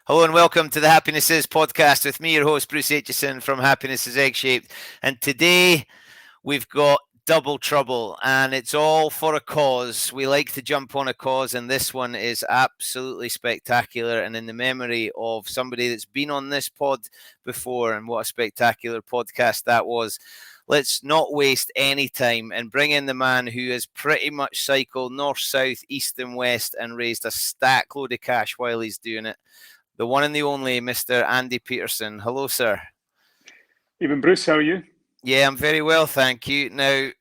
Hello and welcome to the Happiness Is podcast with me, your host, Bruce Aitchison from Happiness Is Egg-Shaped. And today we've got double trouble and it's all for a cause. We like to jump on a cause and this one is absolutely spectacular and in the memory of somebody that's been on this pod before, and what a spectacular podcast that was. Let's not waste any time and bring in the man who has pretty much cycled north, south, east and west and raised a stack load of cash while he's doing it. The one and the only Mr. Andy Peterson. Hello, sir. Even Bruce, how are you? Yeah, I'm very well, thank you. Now,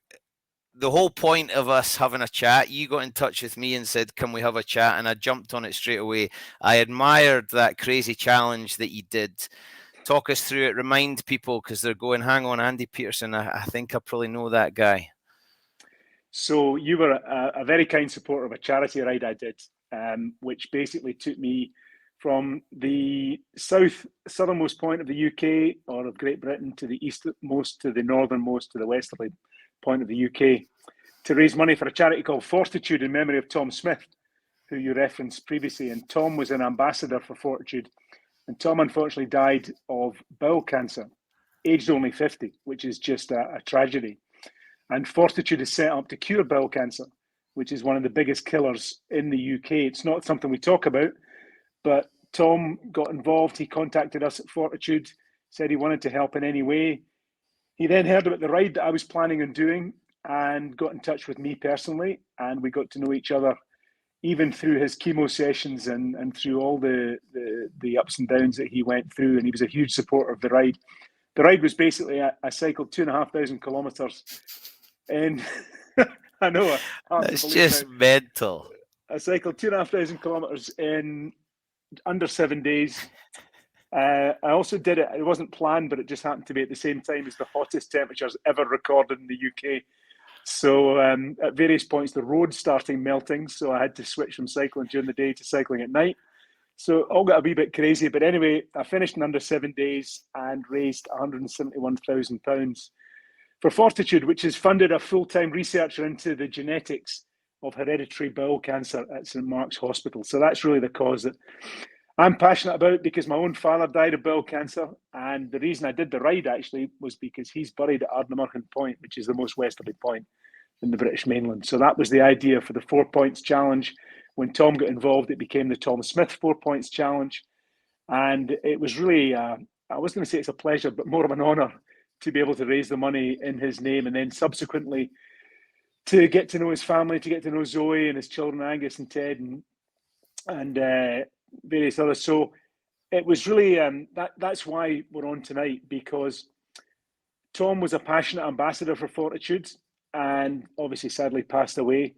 the whole point of us having a chat, you got in touch with me and said, can we have a chat? And I jumped on it straight away. I admired that crazy challenge that you did. Talk us through it. Remind people, because they're going, hang on, Andy Peterson, I think I probably know that guy. So you were a very kind supporter of a charity ride I did, which basically took me from the southernmost point of the UK or of Great Britain to the eastmost, to the northernmost, to the westerly point of the UK, to raise money for a charity called Fortitude in memory of Tom Smith, who you referenced previously. And Tom was an ambassador for Fortitude. And Tom unfortunately died of bowel cancer, aged only 50, which is just a tragedy. And Fortitude is set up to cure bowel cancer, which is one of the biggest killers in the UK. It's not something we talk about, but Tom got involved. He contacted us at Fortitude, said he wanted to help in any way. He then heard about the ride that I was planning on doing and got in touch with me personally. And we got to know each other even through his chemo sessions and through all the ups and downs that he went through. And he was a huge supporter of the ride. The ride was basically, I cycled 2,500 kilometres. And I know. It's just mental. I cycled 2,500 kilometres in under 7 days. I also did it, it wasn't planned, but it just happened to be at the same time as the hottest temperatures ever recorded in the UK. So at various points, the road started melting. So I had to switch from cycling during the day to cycling at night. So it all got a wee bit crazy. But anyway, I finished in under 7 days and raised £171,000 for Fortitude, which has funded a full-time researcher into the genetics of hereditary bowel cancer at St Mark's Hospital. So that's really the cause that I'm passionate about, because my own father died of bowel cancer. And the reason I did the ride actually was because he's buried at Ardnamurchan Point, which is the most westerly point in the British mainland. So that was the idea for the 4 Points Challenge. When Tom got involved, it became the Tom Smith 4 Points Challenge. And it was really, I was going to say it's a pleasure, but more of an honour to be able to raise the money in his name, and then subsequently to get to know his family, to get to know Zoe and his children, Angus and Ted, and various others. So it was really, that's why we're on tonight, because Tom was a passionate ambassador for Fortitude and obviously sadly passed away.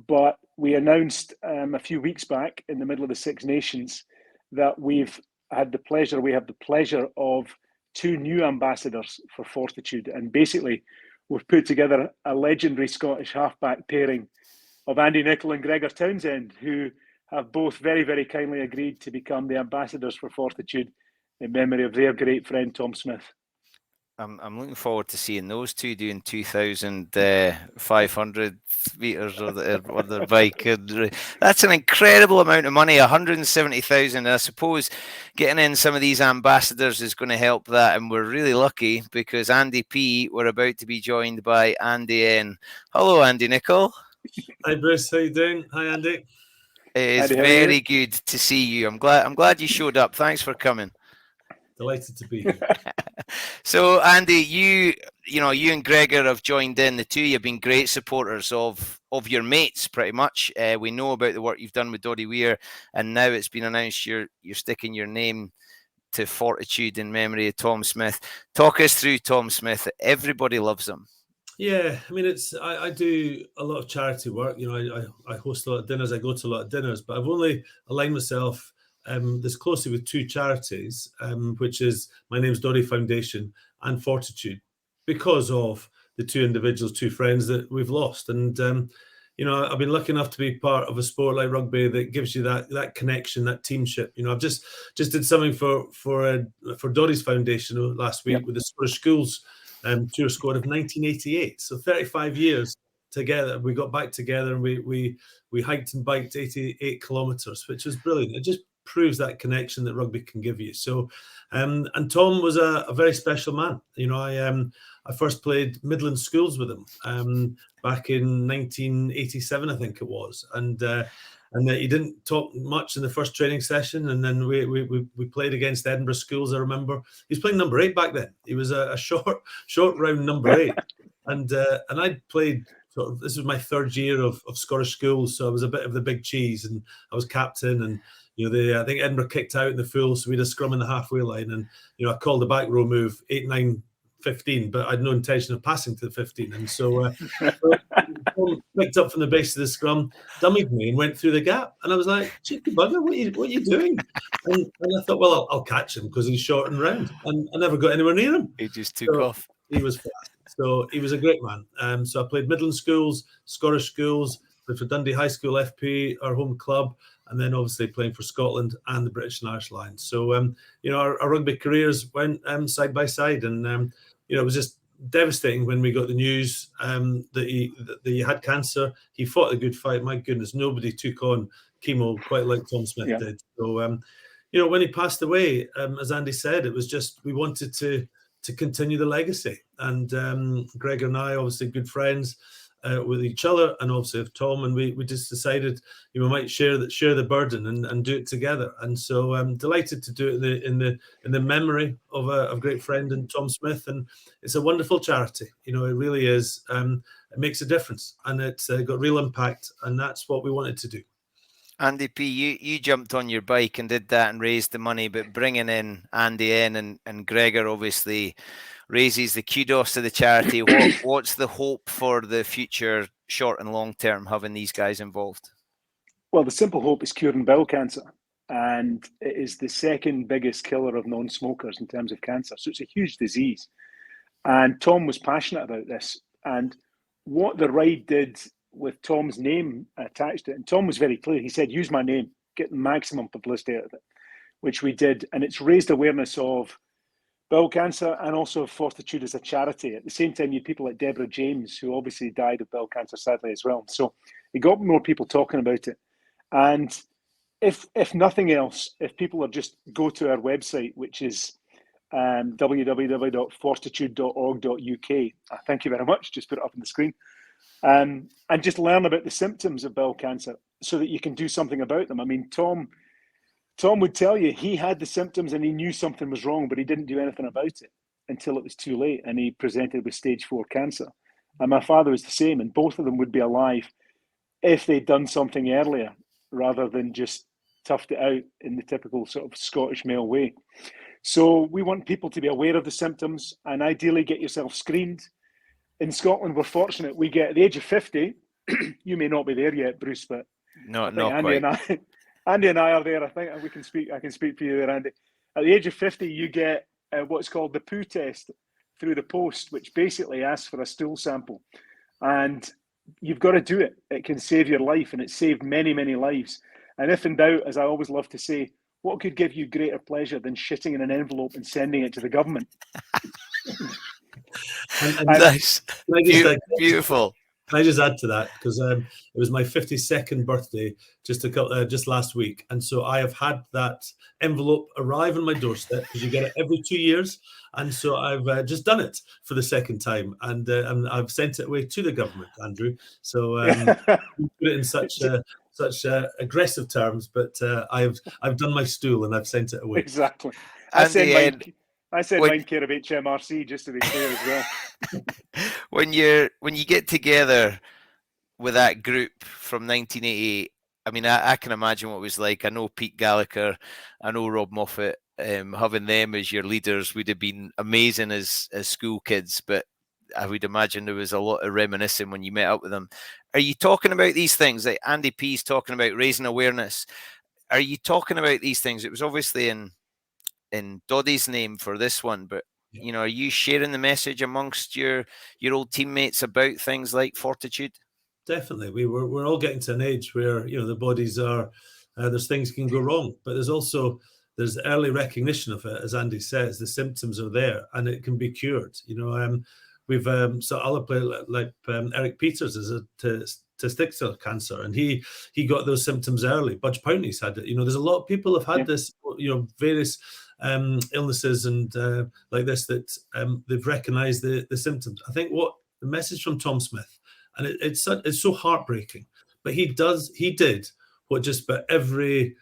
But we announced a few weeks back in the middle of the Six Nations that we have the pleasure of 2 new ambassadors for Fortitude. And basically, we've put together a legendary Scottish halfback pairing of Andy Nicol and Gregor Townsend, who have both very, very kindly agreed to become the ambassadors for Fortitude in memory of their great friend, Tom Smith. I'm looking forward to seeing those two doing 2,500 meters on their bike. That's an incredible amount of money, 170,000. I suppose getting in some of these ambassadors is going to help that. And we're really lucky because Andy P, we're about to be joined by Andy N. Hello, Andy Nicol. Hi, Bruce. How you doing? Hi, Andy. It is very good to see you. I'm glad you showed up. Thanks for coming. Delighted to be here. So, Andy, you and Gregor have joined in. The two of you have been great supporters of your mates, pretty much. We know about the work you've done with Doddy Weir, and now it's been announced you're sticking your name to Fortitude in memory of Tom Smith. Talk us through Tom Smith. Everybody loves him. Yeah, I mean, I do a lot of charity work. I host a lot of dinners. I go to a lot of dinners, but I've only aligned myself this closely with 2 charities, which is My Name's Doddy Foundation and Fortitude, because of the 2 individuals, 2 friends that we've lost. And I've been lucky enough to be part of a sport like rugby that gives you that connection, that teamship. I've just did something for Doddy's Foundation last week with the Scottish Schools tour squad of 1988. So 35 years together. We got back together and we hiked and biked 88 kilometres, which was brilliant. It just proves that connection that rugby can give you. So, and Tom was a very special man. You know, I first played Midland Schools with him back in 1987, I think it was, and he didn't talk much in the first training session, and then we played against Edinburgh Schools. I remember he was playing number 8 back then. He was a short round number 8, and I played. This was my 3rd year of Scottish schools, so I was a bit of the big cheese, and I was captain. And you know, I think Edinburgh kicked out in the full, so we had a scrum in the halfway line, and you know, I called the back row move 8, 9, 15, but I had no intention of passing to the 15, and so picked up from the base of the scrum, dummied me, and went through the gap. And I was like, "Cheeky bugger, what are you doing?" And I thought, well, I'll catch him because he's short and round, and I never got anywhere near him. He just took off. He was fast. So he was a great man. So I played Midland Schools, Scottish Schools, played for Dundee High School FP, our home club, and then obviously playing for Scotland and the British and Irish Lions. So, you know, our rugby careers went side by side, and, you know, it was just devastating when we got the news that he had cancer. He fought a good fight. My goodness, nobody took on chemo quite like Tom Smith did. So, you know, when he passed away, as Andy said, it was just, we wanted to continue the legacy. And Greg and I, obviously good friends with each other, and obviously with Tom, and we just decided we might share the burden and do it together. And so I'm delighted to do it in the memory of a great friend in Tom Smith. And it's a wonderful charity. You know, it really is. It makes a difference, and it's got real impact, and that's what we wanted to do. Andy P, you jumped on your bike and did that and raised the money, but bringing in Andy N and Gregor obviously raises the kudos to the charity. What's the hope for the future, short and long term, having these guys involved? Well, the simple hope is curing bowel cancer, and it is the 2nd biggest killer of non-smokers in terms of cancer. So it's a huge disease. And Tom was passionate about this. And what the ride did with Tom's name attached to it, and Tom was very clear. He said, use my name, get the maximum publicity out of it, which we did. And it's raised awareness of bowel cancer and also of Fortitude as a charity. At the same time, you had people like Deborah James, who obviously died of bowel cancer, sadly, as well. So it got more people talking about it. And if nothing else, if people are just go to our website, which is www.fortitude.org.uk. Thank you very much. Just put it up on the screen. And just learn about the symptoms of bowel cancer so that you can do something about them. I mean, Tom would tell you he had the symptoms and he knew something was wrong, but he didn't do anything about it until it was too late and he presented with stage 4 cancer. And my father was the same, and both of them would be alive if they'd done something earlier rather than just toughed it out in the typical sort of Scottish male way. So we want people to be aware of the symptoms and ideally get yourself screened. In Scotland, we're fortunate. We get at the age of 50, you may not be there yet, Bruce, but not Andy quite. Andy and I are there. I think I can speak for you there, Andy. At the age of 50, you get what's called the poo test through the post, which basically asks for a stool sample. And you've got to do it. It can save your life, and it's saved many, many lives. And if in doubt, as I always love to say, what could give you greater pleasure than shitting in an envelope and sending it to the government? Nice. Beautiful. Can I just add to that? Because it was my 52nd birthday just last week. And so I have had that envelope arrive on my doorstep, because you get it every 2 years. And so I've just done it for the 2nd time. And I've sent it away to the government, Andrew. So put it in such aggressive terms, but I've done my stool and I've sent it away. Exactly. I said mine care of HMRC, just to be clear as well. When you get together with that group from 1988, I mean, I can imagine what it was like. I know Pete Gallagher, I know Rob Moffat. Having them as your leaders would have been amazing as school kids, but I would imagine there was a lot of reminiscing when you met up with them. Are you talking about these things? Like Andy P's talking about raising awareness. Are you talking about these things? It was obviously in Doddie's name for this one, but you know, are you sharing the message amongst your old teammates about things like Fortitude? Definitely. We're all getting to an age where, you know, the bodies are there's things can go wrong, but there's early recognition of it. As Andy says, the symptoms are there and it can be cured. You know, we've so other players like Eric Peters to testicular cancer, and he got those symptoms early. Budge Pountney's had it. There's a lot of people have had this, various illnesses and like this that they've recognised the symptoms. I think what the message from Tom Smith, and it's so heartbreaking, but he did what just about every,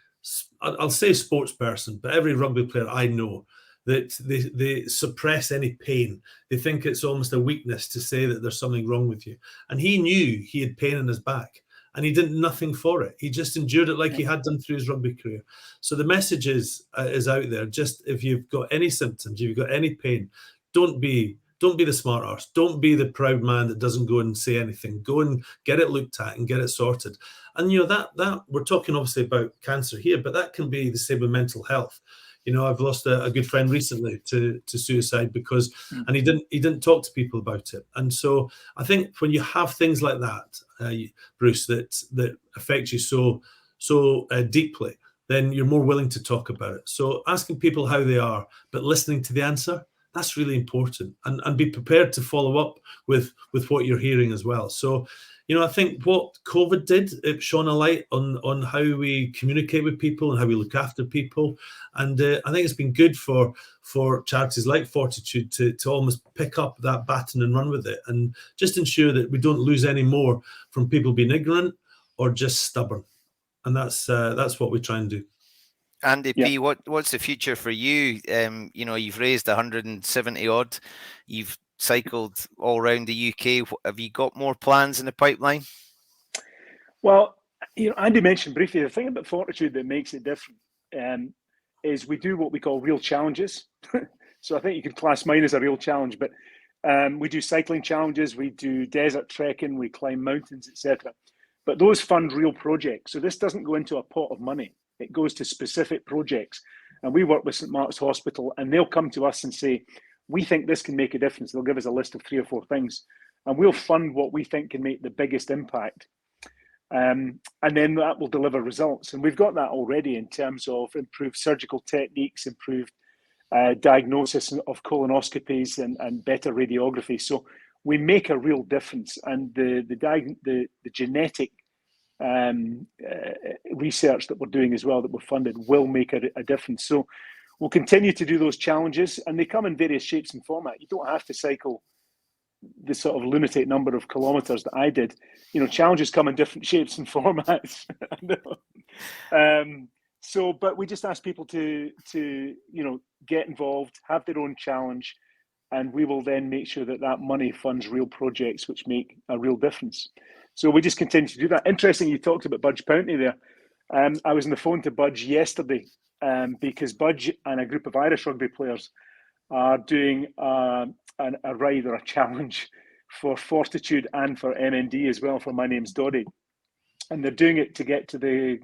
I'll say sports person, but every rugby player I know, that they suppress any pain. They think it's almost a weakness to say that there's something wrong with you. And he knew he had pain in his back and he did nothing for it. He just endured it like he had done through his rugby career. So the message is out there. Just if you've got any symptoms, if you've got any pain, don't be the smart arse. Don't be the proud man that doesn't go and say anything. Go and get it looked at and get it sorted. And that we're talking obviously about cancer here, but that can be the same with mental health. I've lost a good friend recently to suicide because, and he didn't talk to people about it. And so I think when you have things like that, Bruce, that affect you so deeply, then you're more willing to talk about it. So asking people how they are, but listening to the answer, that's really important, and be prepared to follow up with what you're hearing as well. So, I think what COVID did, it shone a light on how we communicate with people and how we look after people. And I think it's been good for charities like Fortitude to almost pick up that baton and run with it, and just ensure that we don't lose any more from people being ignorant or just stubborn. And that's what we try and do. Andy P, what's the future for you? You've raised 170 odd. You've cycled all around the UK. Have you got more plans in the pipeline? Well, Andy mentioned briefly, the thing about Fortitude that makes it different is we do what we call real challenges. So I think you could class mine as a real challenge, but we do cycling challenges, we do desert trekking, we climb mountains, etc. But those fund real projects. So this doesn't go into a pot of money. It goes to specific projects. And we work with St. Mark's Hospital, and they'll come to us and say, we think this can make a difference. They'll give us a list of 3 or 4 things, and we'll fund what we think can make the biggest impact. And then that will deliver results. And we've got that already in terms of improved surgical techniques, improved diagnosis of colonoscopies, and better radiography. So we make a real difference. And the genetic research that we're doing as well, that we're funded, will make a difference. So we'll continue to do those challenges, and they come in various shapes and format. You don't have to cycle the sort of lunatic number of kilometers that I did. Challenges come in different shapes and formats. But we just ask people to get involved, have their own challenge, and we will then make sure that money funds real projects which make a real difference. So we just continue to do that. Interesting, you talked about Budge Pountney there. I was on the phone to Budge yesterday because Budge and a group of Irish rugby players are doing a ride or a challenge for Fortitude and for MND as well, for My Name's Doddy. And they're doing it to get to the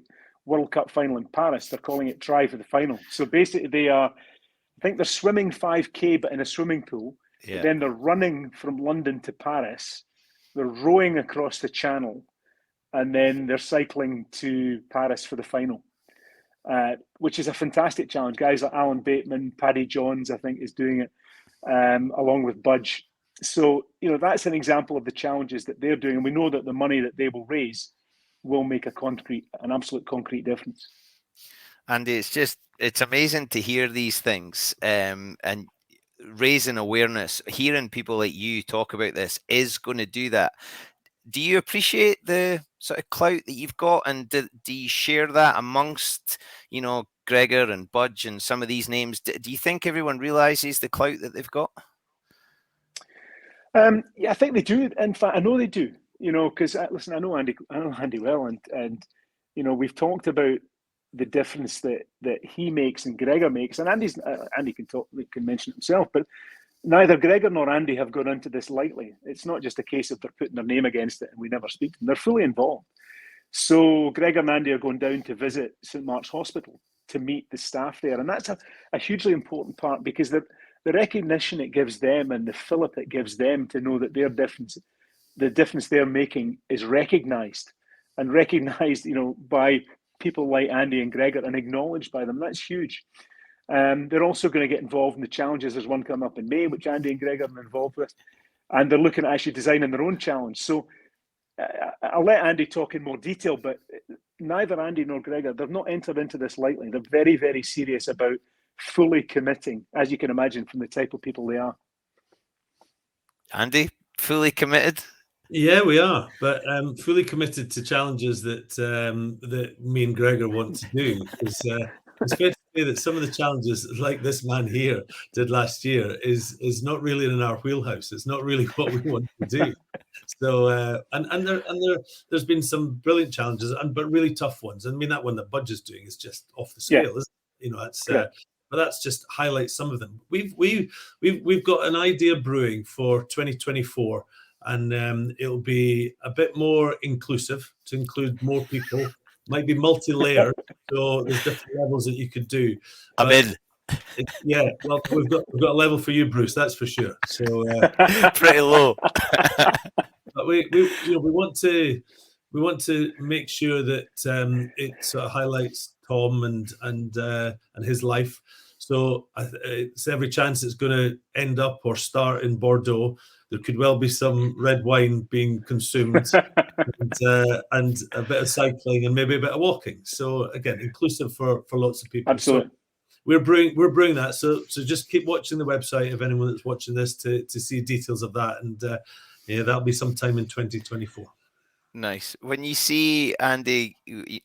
World Cup final in Paris. They're calling it Try for the Final. So basically I think they're swimming 5K, but in a swimming pool. Yeah. Then they're running from London to Paris. They're rowing across the channel, and then they're cycling to Paris for the final, which is a fantastic challenge. Guys like Alan Bateman, Paddy Johns, I think, is doing it, along with Budge. So, that's an example of the challenges that they're doing. And we know that the money that they will raise will make an absolute concrete difference. And it's amazing to hear these things, and raising awareness. Hearing people like you talk about this is going to do that. Do you appreciate the sort of clout that you've got, and do you share that amongst Gregor and Budge and some of these names? Do you think everyone realizes the clout that they've got? Yeah, I think they do. In fact, I know they do. Because listen, I know Andy well, and we've talked about the difference that he makes and Gregor makes, and Andy can mention it himself, but neither Gregor nor Andy have gone into this lightly. It's not just a case of they're putting their name against it and we never speak to them. They're fully involved. So Gregor and Andy are going down to visit St. Mark's Hospital to meet the staff there, and that's a hugely important part, because the recognition it gives them and the fillip it gives them to know that the difference they're making is recognised by people like Andy and Gregor, and acknowledged by them. That's huge. They're also going to get involved in the challenges. There's one coming up in May, which Andy and Gregor are involved with, and they're looking at actually designing their own challenge. So I'll let Andy talk in more detail, but neither Andy nor Gregor, they've not entered into this lightly. They're very, very serious about fully committing, as you can imagine from the type of people they are. Andy, fully committed? Yeah, we are, but fully committed to challenges that me and Gregor want to do. It's fair to say that some of the challenges, like this man here did last year, is not really in our wheelhouse. It's not really what we want to do. So there's been some brilliant challenges, but really tough ones. I mean, that one that Budge is doing is just off the scale, isn't it? You know, that's but that's just highlights some of them. We've got an idea brewing for 2024. And it'll be a bit more inclusive to include more people. Might be multi-layered, so there's different levels that you could do. I'm in. Yeah, well, we've got a level for you, Bruce. That's for sure. So pretty low. But we want to make sure that it sort of highlights Tom and his life. So it's every chance it's going to end up or start in Bordeaux. There could well be some red wine being consumed and a bit of cycling and maybe a bit of walking. So again, inclusive for lots of people. Absolutely. So we're brewing that. So just keep watching the website if anyone that's watching this to see details of that. And that'll be sometime in 2024. Nice. When you see Andy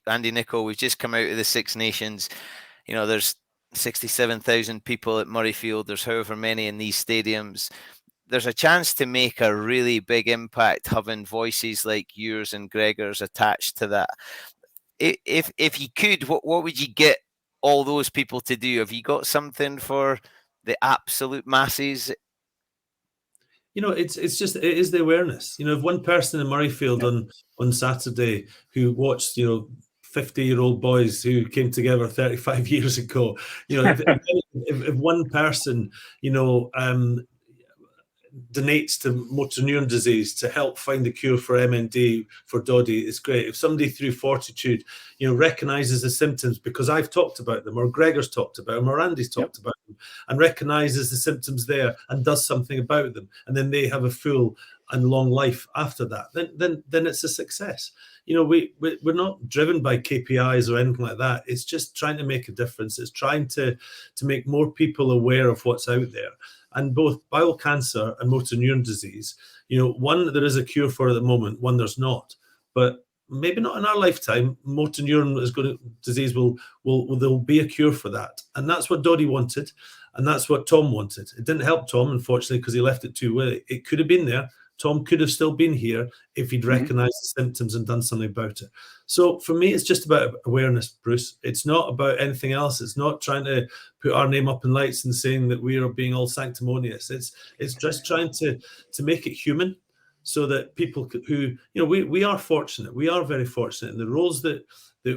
Nicol, we've just come out of the Six Nations. You know, there's 67,000 people at Murrayfield. There's however many in these stadiums. There's a chance to make a really big impact having voices like yours and Gregor's attached to that. If you could, what would you get all those people to do? Have you got something for the absolute masses? You know, it is the awareness. You know, if one person in Murrayfield on Saturday who watched, 50-year-old boys who came together 35 years ago, if one person, donates to motor neuron disease to help find the cure for MND for Doddy, it's great. If somebody through Fortitude, recognises the symptoms because I've talked about them, or Gregor's talked about them, or Andy's talked about them, and recognises the symptoms there and does something about them, and then they have a full and long life after that, then it's a success. We're not driven by KPIs or anything like that. It's just trying to make a difference. It's trying to make more people aware of what's out there. And both bowel cancer and motor neuron disease, one there is a cure for at the moment, one there's not. But maybe not in our lifetime. Motor neuron disease there'll be a cure for that, and that's what Doddy wanted, and that's what Tom wanted. It didn't help Tom, unfortunately, because he left it too early. It could have been there. Tom could have still been here if he'd recognised the symptoms and done something about it. So for me, it's just about awareness, Bruce. It's not about anything else. It's not trying to put our name up in lights and saying that we are being all sanctimonious. It's just trying to make it human, so that people who, we are fortunate. We are very fortunate in the roles that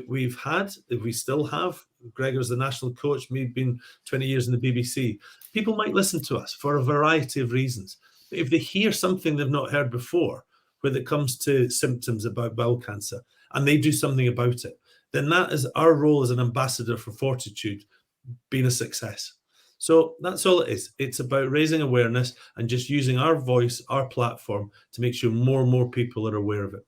we've had, that we still have. Gregor's the national coach, me being 20 years in the BBC. People might listen to us for a variety of reasons. But if they hear something they've not heard before, when it comes to symptoms about bowel cancer, and they do something about it, then that is our role as an ambassador for Fortitude being a success. So that's all it is. It's about raising awareness and just using our voice, our platform, to make sure more and more people are aware of it.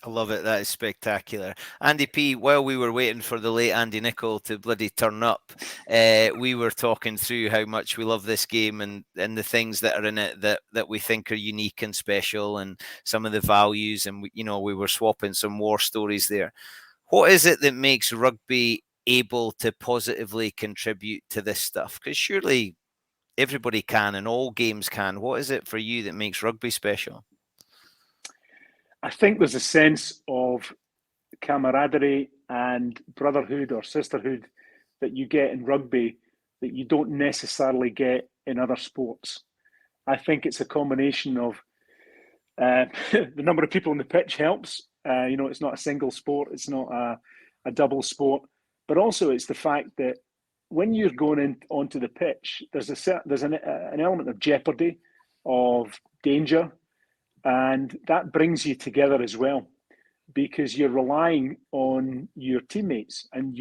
I love it. That is spectacular. Andy P, while we were waiting for the late Andy Nicol to bloody turn up, we were talking through how much we love this game and the things that are in it that we think are unique and special, and some of the values. And, we were swapping some war stories there. What is it that makes rugby able to positively contribute to this stuff? Because surely everybody can and all games can. What is it for you that makes rugby special? I think there's a sense of camaraderie and brotherhood or sisterhood that you get in rugby that you don't necessarily get in other sports. I think it's a combination of the number of people on the pitch helps. It's not a single sport. It's not a double sport. But also it's the fact that when you're going onto the pitch, there's an element of jeopardy, of danger, and that brings you together as well, because you're relying on your teammates, and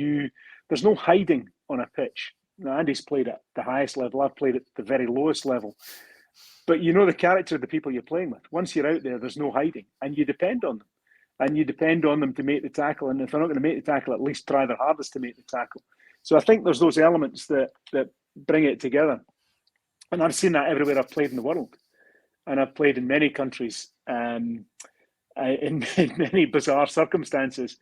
there's no hiding on a pitch. Now, Andy's played at the highest level. I've played at the very lowest level. But you know the character of the people you're playing with. Once you're out there, there's no hiding, and you depend on them. And you depend on them to make the tackle. And if they're not going to make the tackle, at least try their hardest to make the tackle. So I think there's those elements that bring it together. And I've seen that everywhere I've played in the world. And I've played in many countries, in many bizarre circumstances.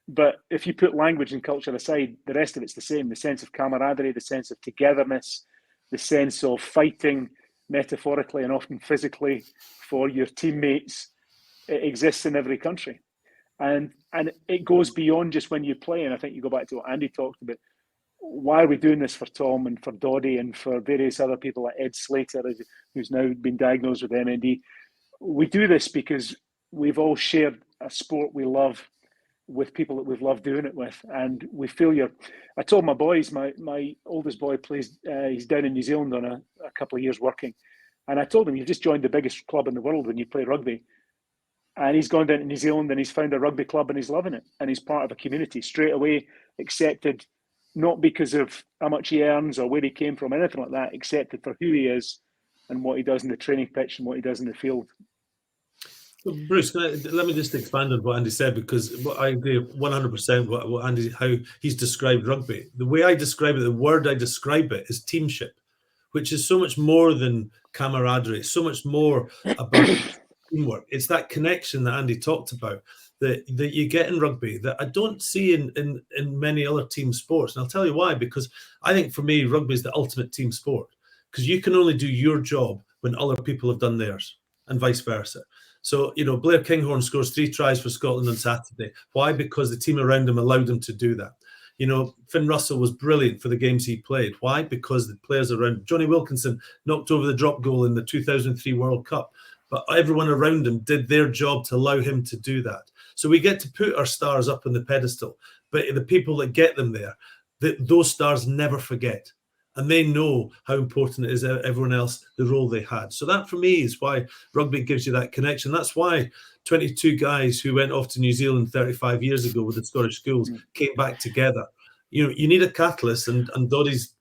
But if you put language and culture aside, the rest of it's the same. The sense of camaraderie, the sense of togetherness, the sense of fighting metaphorically and often physically for your teammates, it exists in every country. And it goes beyond just when you play. And I think you go back to what Andy talked about. Why are we doing this for Tom and for Doddy and for various other people like Ed Slater, who's now been diagnosed with MND? We do this because we've all shared a sport we love with people that we've loved doing it with. And we feel I told my boys, my oldest boy plays, he's down in New Zealand on a couple of years working. And I told him, you've just joined the biggest club in the world when you play rugby. And he's gone down to New Zealand and he's found a rugby club and he's loving it. And he's part of a community straight away, accepted, not because of how much he earns or where he came from, anything like that, accepted for who he is and what he does in the training pitch and what he does in the field. Bruce, let me just expand on what Andy said, because I agree 100% what Andy, how he's described rugby. The way I describe it, the word I describe it is teamship, which is so much more than camaraderie, so much more about teamwork. It's that connection that Andy talked about that you get in rugby that I don't see in many other team sports. And I'll tell you why, because I think for me, rugby is the ultimate team sport, because you can only do your job when other people have done theirs and vice versa. So, Blair Kinghorn scores 3 tries for Scotland on Saturday. Why? Because the team around him allowed him to do that. Finn Russell was brilliant for the games he played. Why? Because the players around Johnny Wilkinson knocked over the drop goal in the 2003 World Cup. But everyone around him did their job to allow him to do that. So we get to put our stars up on the pedestal. But the people that get them there, those stars never forget. And they know how important it is to everyone else, the role they had. So that, for me, is why rugby gives you that connection. That's why 22 guys who went off to New Zealand 35 years ago with the Scottish schools came back together. You need a catalyst, and Doddy's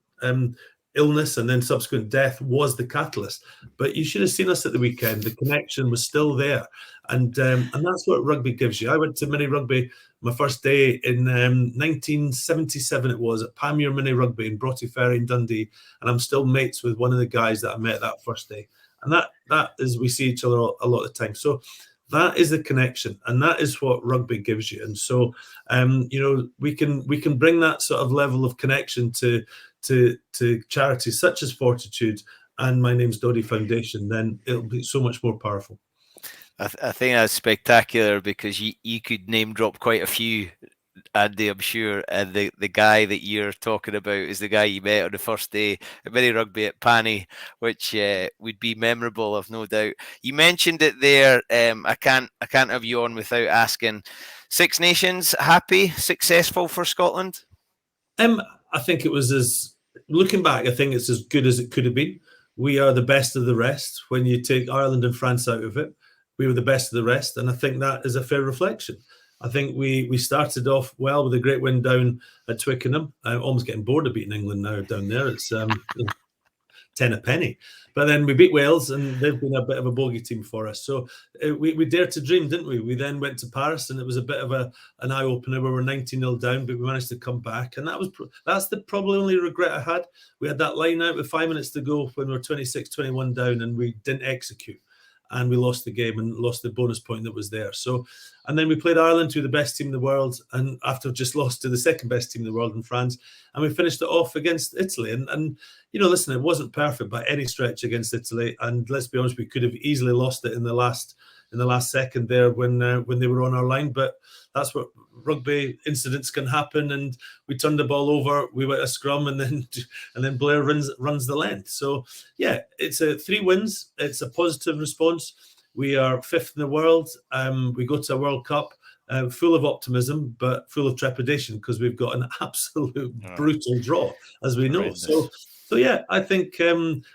illness and then subsequent death was the catalyst. But you should have seen us at the weekend. The connection was still there. And that's what rugby gives you. I went to mini rugby my first day in 1977, it was, at Panmure Mini Rugby in Broughty Ferry in Dundee. And I'm still mates with one of the guys that I met that first day. And that is, we see each other a lot of the time. So that is the connection, and that is what rugby gives you. And so, we can bring that sort of level of connection to charities such as Fortitude and My Name's Doddy Foundation. Then it'll be so much more powerful. I think that's spectacular, because you could name drop quite a few, Andy, I'm sure. And the guy that you're talking about is the guy you met on the first day at mini rugby at Panny, which would be memorable, I've no doubt. You mentioned it there. I can't have you on without asking, Six Nations, happy, successful for Scotland? I think it was looking back, I think it's as good as it could have been. We are the best of the rest. When you take Ireland and France out of it, we were the best of the rest. And I think that is a fair reflection. I think we started off well with a great win down at Twickenham. I'm almost getting bored of beating England now down there. It's 10 a penny. But then we beat Wales, and they've been a bit of a bogey team for us. So we dared to dream, didn't we? We then went to Paris, and it was a bit of an eye-opener where we're 19-0 down, but we managed to come back. And that's the probably only regret I had. We had that line out with 5 minutes to go when we were 26-21 down, and we didn't execute. And we lost the game and lost the bonus point that was there. So, and then we played Ireland, who were the best team in the world, and after just lost to the second best team in the world in France, and we finished it off against Italy. And listen, it wasn't perfect by any stretch against Italy. And let's be honest, we could have easily lost it in the last second there when they were on our line. But that's what rugby incidents can happen. And we turned the ball over, we went a scrum, and then Blair runs the length. So yeah, it's 3 wins. It's a positive response. We are 5th in the world. We go to a World Cup full of optimism, but full of trepidation, because we've got an absolute brutal draw, as we know. So yeah, I think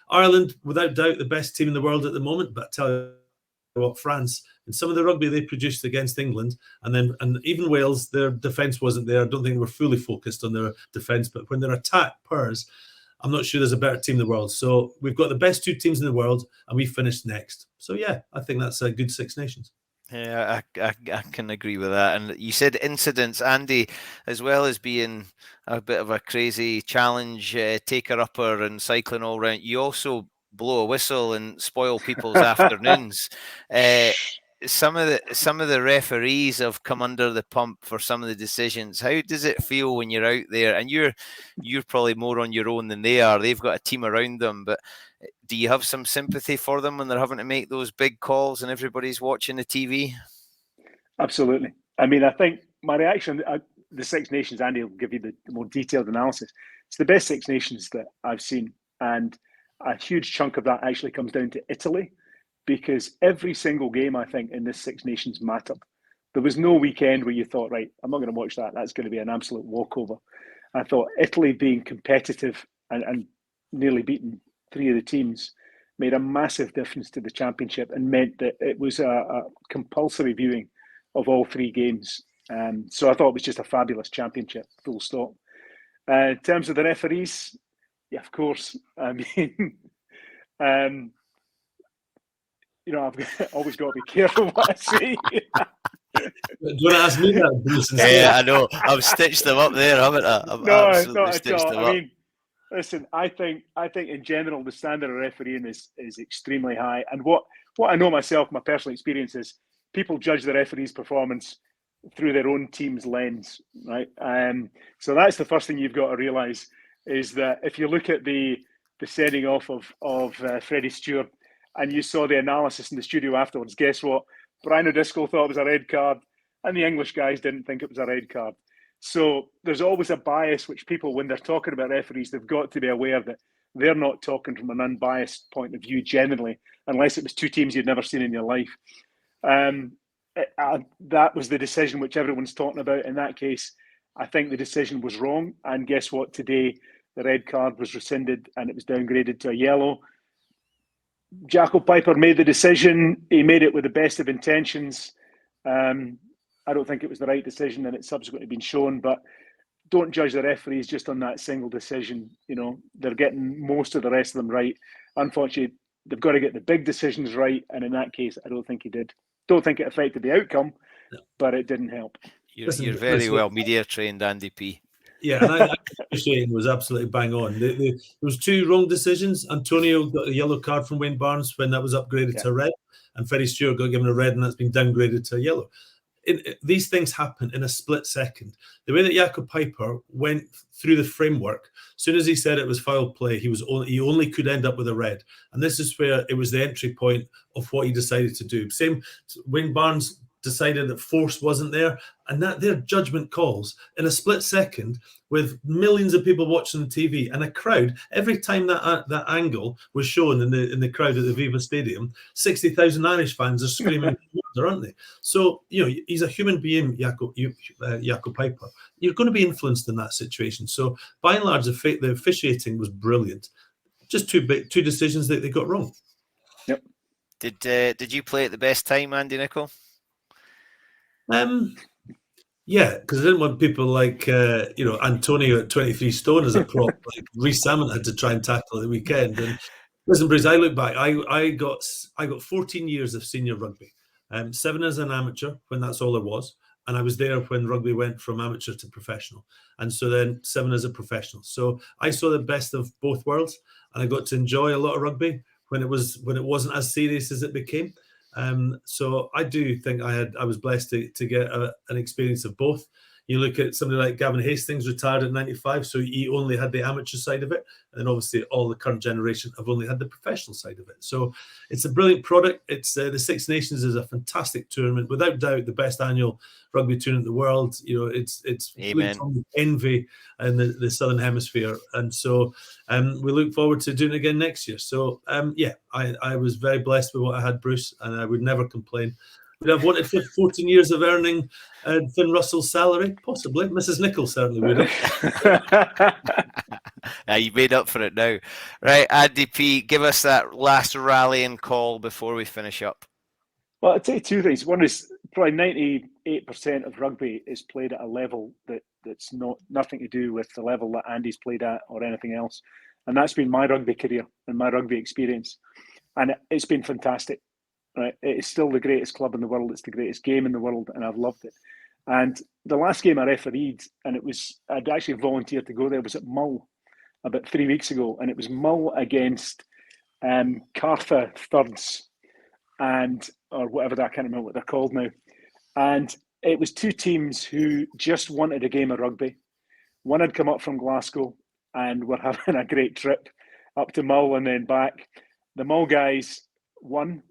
Ireland, without doubt, the best team in the world at the moment. But I tell you what, France, and some of the rugby they produced against England, and even Wales, their defence wasn't there. I don't think they were fully focused on their defence, but when their attack purrs, I'm not sure there's a better team in the world. So we've got the best 2 teams in the world, and we finished next. So yeah, I think that's a good Six Nations. Yeah, I can agree with that. And you said incidents, Andy, as well as being a bit of a crazy challenge taker-upper and cycling all round, you also blow a whistle and spoil people's afternoons. Some of the referees have come under the pump for some of the decisions. How does it feel when you're out there and you're probably more on your own than they are? They've got a team around them, but do you have some sympathy for them when they're having to make those big calls and everybody's watching the TV? Absolutely. I mean, I think my reaction, the Six Nations, Andy will give you the more detailed analysis. It's the best Six Nations that I've seen. And a huge chunk of that actually comes down to Italy, because every single game, I think, in this Six Nations mattered. There was no weekend where you thought, right, I'm not going to watch that. That's going to be an absolute walkover. I thought Italy being competitive and nearly beating 3 of the teams made a massive difference to the championship and meant that it was a compulsory viewing of all 3 games. So I thought it was just a fabulous championship, full stop. In terms of the referees, yeah, of course. I mean, I've always got to be careful what I say. Do you want to ask me that, Bruce? Yeah, I know. I've stitched them up there, haven't I? I've absolutely not stitched at all. them I up. mean, listen, I think in general the standard of refereeing is extremely high. And what I know myself, my personal experience is people judge the referee's performance through their own team's lens, right? So that's the first thing you've got to realise, is that if you look at the sending off of Freddie Stewart and you saw the analysis in the studio afterwards, guess what? Brian O'Driscoll thought it was a red card and the English guys didn't think it was a red card. So there's always a bias which people, when they're talking about referees, they've got to be aware that they're not talking from an unbiased point of view generally, unless it was 2 teams you'd never seen in your life. That was the decision which everyone's talking about. In that case, I think the decision was wrong. And guess what? Today, the red card was rescinded and it was downgraded to a yellow. Jaco Piper made the decision. He made it with the best of intentions. I don't think it was the right decision, and it's subsequently been shown. But don't judge the referees just on that single decision. You know, they're getting most of the rest of them right. Unfortunately, they've got to get the big decisions right, and in that case, I don't think he did. Don't think it affected the outcome, but it didn't help. You're very well media trained, Andy P. Yeah, and I appreciate was absolutely bang on. There was 2 wrong decisions. Antonio got a yellow card from Wayne Barnes when that was upgraded to red, and Freddie Stewart got given a red, and that's been downgraded to a yellow. These things happen in a split second. The way that Jaco Piper went through the framework, as soon as he said it was foul play, he only could end up with a red, and this is where it was the entry point of what he decided to do. Same, Wayne Barnes decided that force wasn't there, and that their judgment calls in a split second with millions of people watching the TV and a crowd. Every time that angle was shown in the crowd at the Viva Stadium, 60,000 Irish fans are screaming, aren't they? So he's a human being, Jaco Piper. You're going to be influenced in that situation. So by and large, the officiating was brilliant. Just two decisions that they got wrong. Yep. Did you play at the best time, Andy Nicol? Yeah, because I didn't want people like Antonio at 23 stone as a prop. Like Rhys Salmon had to try and tackle at the weekend. And listen, Bruce, I look back. I got 14 years of senior rugby, 7 as an amateur when that's all there was, and I was there when rugby went from amateur to professional, and so then 7 as a professional. So I saw the best of both worlds, and I got to enjoy a lot of rugby when it wasn't as serious as it became. So I do think I was blessed to get an experience of both. You look at somebody like Gavin Hastings, retired at 95, so he only had the amateur side of it, and then obviously all the current generation have only had the professional side of it. So it's a brilliant product. It's the Six Nations is a fantastic tournament, without doubt the best annual rugby tournament in the world. It's looked on with envy in the Southern Hemisphere, and so we look forward to doing it again next year. So I was very blessed with what I had, Bruce, and I would never complain. Would I have wanted 14 years of earning Finn Russell's salary? Possibly. Mrs. Nicol certainly would have. You made up for it now. Right, Andy P, give us that last rallying call before we finish up. Well, I'd say 2 things. One is probably 98% of rugby is played at a level that's nothing to do with the level that Andy's played at or anything else. And that's been my rugby career and my rugby experience. And it's been fantastic. Right? It's still the greatest club in the world. It's the greatest game in the world, and I've loved it. And the last game I refereed, and I'd actually volunteered to go there, was at Mull about 3 weeks ago. And it was Mull against Cartha Thirds, or whatever that, I can't remember what they're called now. And it was two teams who just wanted a game of rugby. One had come up from Glasgow and were having a great trip up to Mull and then back. The Mull guys won.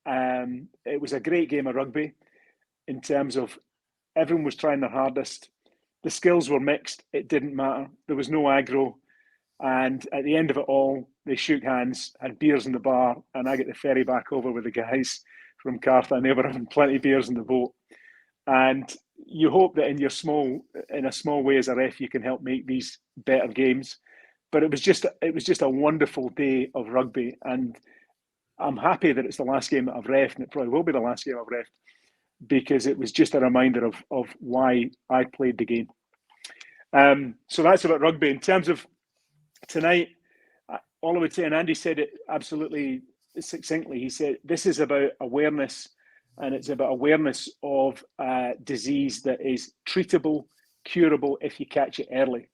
It was a great game of rugby in terms of everyone was trying their hardest. The skills were mixed. It didn't matter. There was no aggro. And at the end of it all, they shook hands, had beers in the bar, and I get the ferry back over with the guys from Cartha, and they were having plenty of beers in the boat. And you hope that in a small way as a ref, you can help make these better games. But it was just a wonderful day of rugby, and I'm happy that it's the last game that I've refed, and it probably will be the last game I've refed, because it was just a reminder of why I played the game. So that's about rugby. In terms of tonight, all I would say, and Andy said it absolutely succinctly, he said this is about awareness, and it's about awareness of disease that is treatable, curable if you catch it early.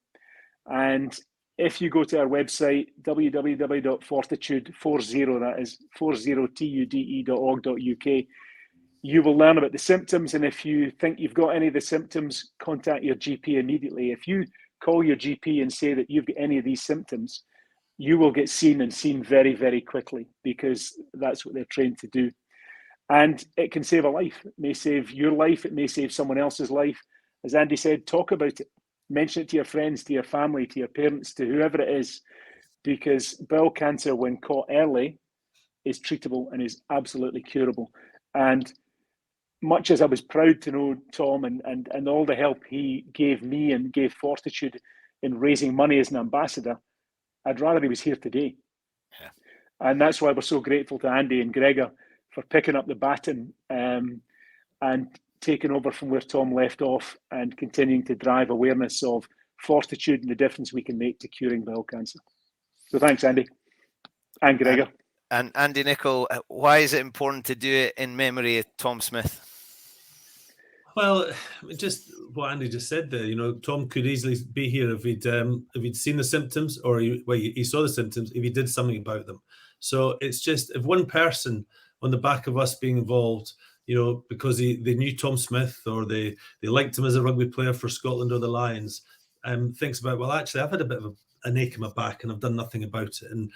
And if you go to our website, www.fortitude40, that is 40tude.org.uk, you will learn about the symptoms. And if you think you've got any of the symptoms, contact your GP immediately. If you call your GP and say that you've got any of these symptoms, you will get seen very, very quickly, because that's what they're trained to do. And it can save a life. It may save your life. It may save someone else's life. As Andy said, talk about it. Mention it to your friends, to your family, to your parents, to whoever it is, because bowel cancer, when caught early, is treatable and is absolutely curable. And much as I was proud to know Tom and all the help he gave me and gave Fortitude in raising money as an ambassador, I'd rather he was here today. Yeah. And that's why we're so grateful to Andy and Gregor for picking up the baton and taking over from where Tom left off, and continuing to drive awareness of Fortitude and the difference we can make to curing bowel cancer. So thanks, Andy and Gregor. And Andy, Nicol, why is it important to do it in memory of Tom Smith? Well, just what Andy just said there. Tom could easily be here if he'd seen the symptoms, or he saw the symptoms, if he did something about them. So it's just, if one person on the back of us being involved, because they knew Tom Smith, or they liked him as a rugby player for Scotland or the Lions, thinks about, well, actually, I've had a bit of an ache in my back and I've done nothing about it, and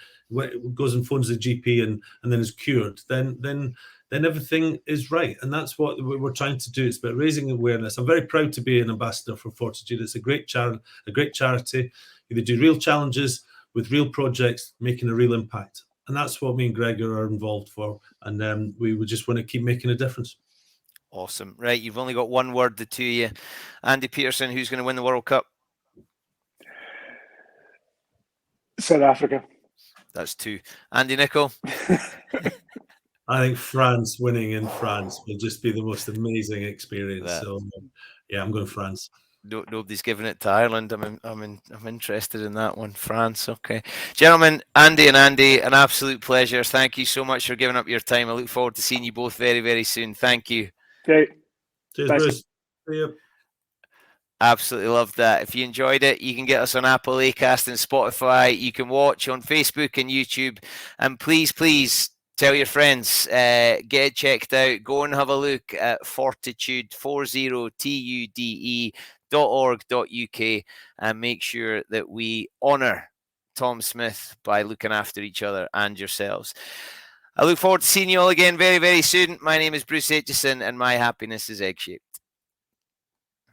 goes and phones the GP and then is cured, then everything is right. And that's what we're trying to do. It's about raising awareness. I'm very proud to be an ambassador for Fortitude. It's a great charity. They do real challenges with real projects, making a real impact. And that's what me and Gregor are involved for. And we would just want to keep making a difference. Awesome. Right, you've only got one word, the two of you. Andy Peterson, who's going to win the World Cup? South Africa. That's two. Andy, Nicol? I think France, winning in France will just be the most amazing experience. So, yeah, I'm going France. Nobody's giving it to Ireland. I'm interested in that one. France, okay. Gentlemen, Andy and Andy, an absolute pleasure. Thank you so much for giving up your time. I look forward to seeing you both very, very soon. Thank you. Okay. Cheers, Bruce. See you. Absolutely loved that. If you enjoyed it, you can get us on Apple, Acast and Spotify. You can watch on Facebook and YouTube. And please, tell your friends, get it checked out. Go and have a look at fortitude40tude.org.uk and make sure that we honour Tom Smith by looking after each other and yourselves. I look forward to seeing you all again very, very soon. My name is Bruce Aitchison and my happiness is egg-shaped.